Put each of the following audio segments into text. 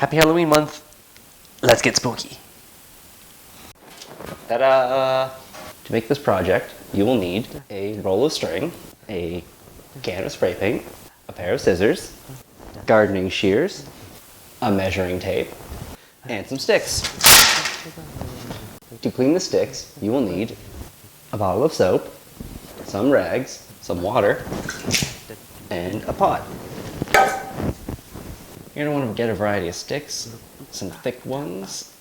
Happy Halloween month. Let's get spooky. Ta-da! To make this project, you will need a roll of string, a can of spray paint, a pair of scissors, gardening shears, a measuring tape, and some sticks. To clean the sticks, you will need a bottle of soap, some rags, some water, and a pot. You're going to want to get a variety of sticks, some thick ones,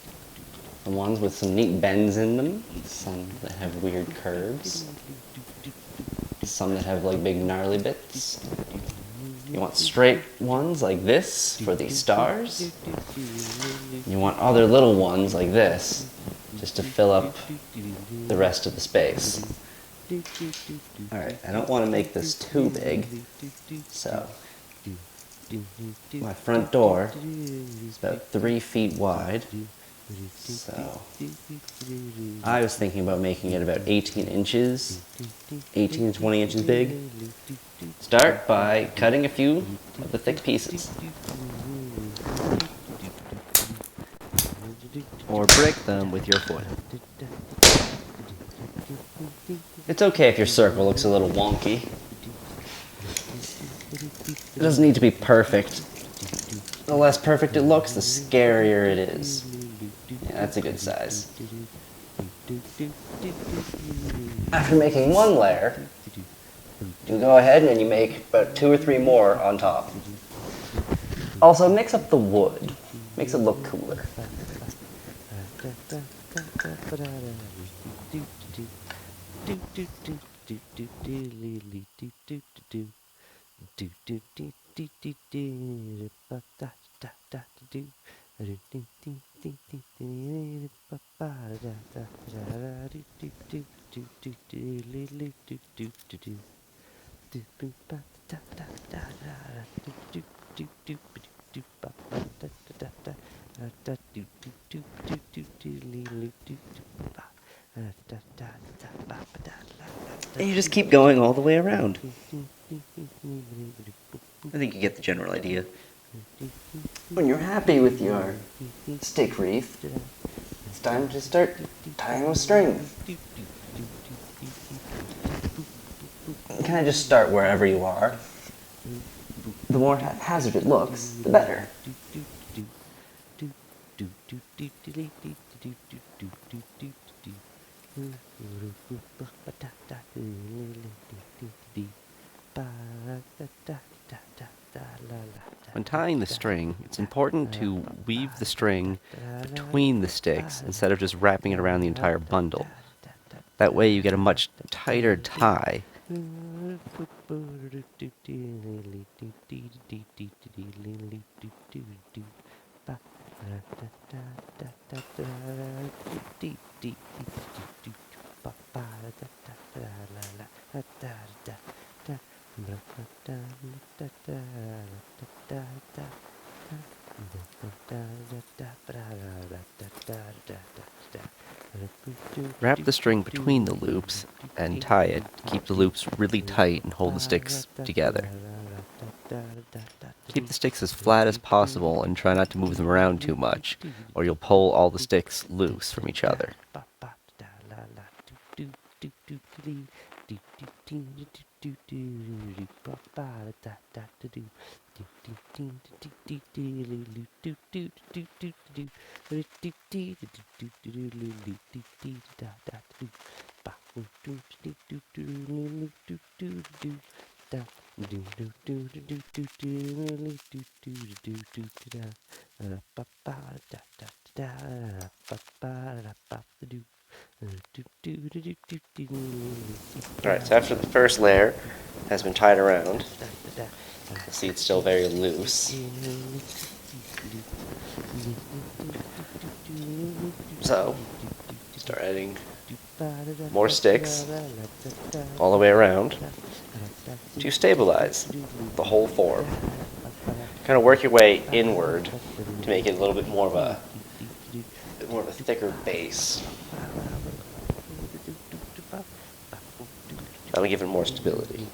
some ones with some neat bends in them, some that have weird curves, some that have like big gnarly bits. You want straight ones like this for these stars. You want other little ones like this, just to fill up the rest of the space. Alright, I don't want to make this too big, so my front door is about 3 feet wide, so I was thinking about making it about 18 inches, 18 to 20 inches big. Start by cutting a few of the thick pieces. Or break them with your foot. It's okay if your circle looks a little wonky. It doesn't need to be perfect. The less perfect it looks, the scarier it is. Yeah, that's a good size. After making one layer, you go ahead and you make about 2 or 3 more on top. Also, mix up the wood. Makes it look cooler. And you just keep going all the way around. I think you get the general idea. When you're happy with your stick wreath, it's time to start tying with string. You kind of just start wherever you are. The more haphazard it looks, the better. When tying the string, it's important to weave the string between the sticks instead of just wrapping it around the entire bundle. That way you get a much tighter tie. Wrap the string between the loops and tie it to keep the loops really tight and hold the sticks together. Keep the sticks as flat as possible and try not to move them around too much, or you'll pull all the sticks loose from each other. Alright, so after the first layer has been tied around, you'll see it's still very loose. So, start adding more sticks all the way around to stabilize the whole form. Kind of work your way inward to make it a little bit more of a thicker base. That'll give it more stability.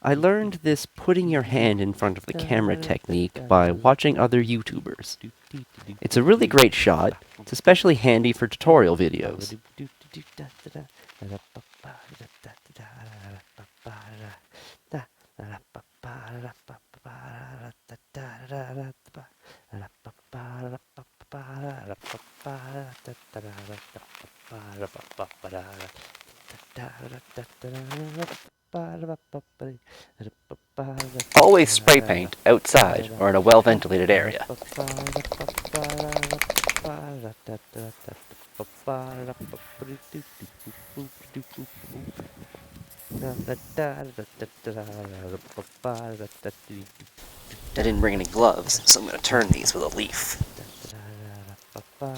I learned this putting your hand in front of the camera technique by watching other YouTubers. It's a really great shot. It's especially handy for tutorial videos. Always spray paint outside or in a well-ventilated area. I didn't bring any gloves, so I'm going to turn these with a leaf. And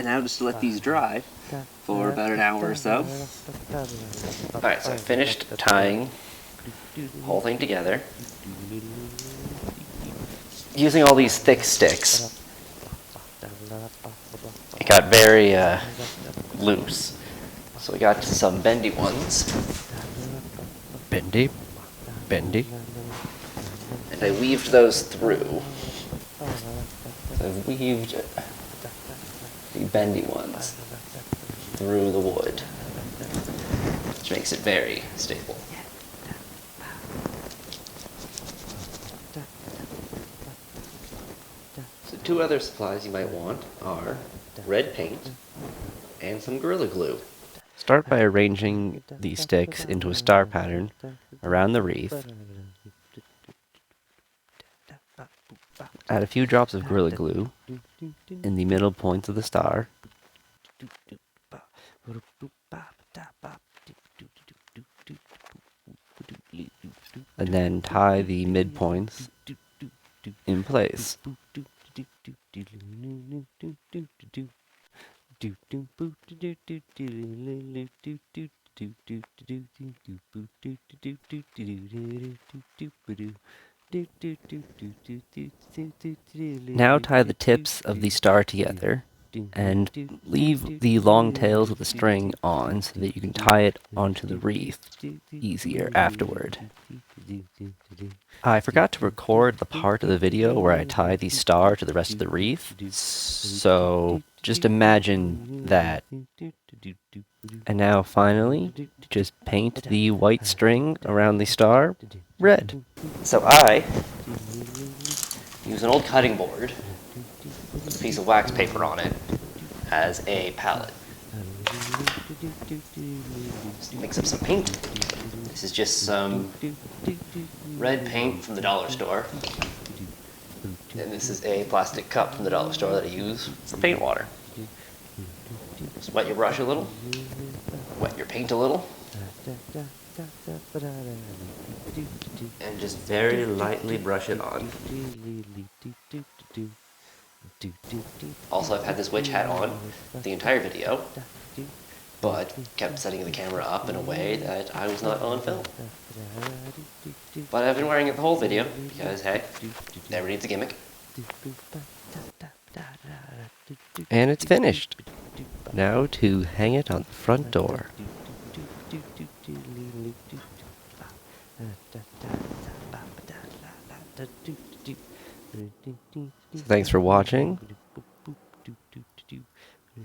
now just to let these dry for about an hour or so. Alright, so I finished tying the whole thing together. Using all these thick sticks, it got very loose. So we got some bendy ones. Bendy. And I weaved those through. So I've weaved the bendy ones through the wood, which makes it very stable. So two other supplies you might want are red paint and some Gorilla Glue. Start by arranging the sticks into a star pattern around the wreath. Add a few drops of Gorilla Glue in the middle points of the star. And then tie the midpoints in place. Now tie the tips of the star together and leave the long tails of the string on so that you can tie it onto the wreath easier afterward. I forgot to record the part of the video where I tie the star to the rest of the wreath, so just imagine that. And now finally, just paint the white string around the star red. So I use an old cutting board with a piece of wax paper on it as a palette. Just mix up some paint. This is just some red paint from the dollar store. And this is a plastic cup from the dollar store that I use for paint water. Just wet your brush a little, wet your paint a little, and just very lightly brush it on. Also, I've had this witch hat on the entire video, but kept setting the camera up in a way that I was not on film. But I've been wearing it the whole video, because hey, never needs a gimmick. And it's finished. Now to hang it on the front door. So thanks for watching.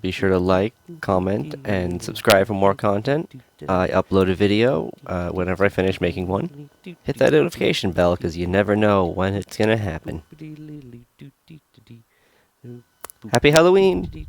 Be sure to like, comment, and subscribe for more content. I upload a video whenever I finish making one. Hit that notification bell because you never know when it's going to happen. Happy Halloween!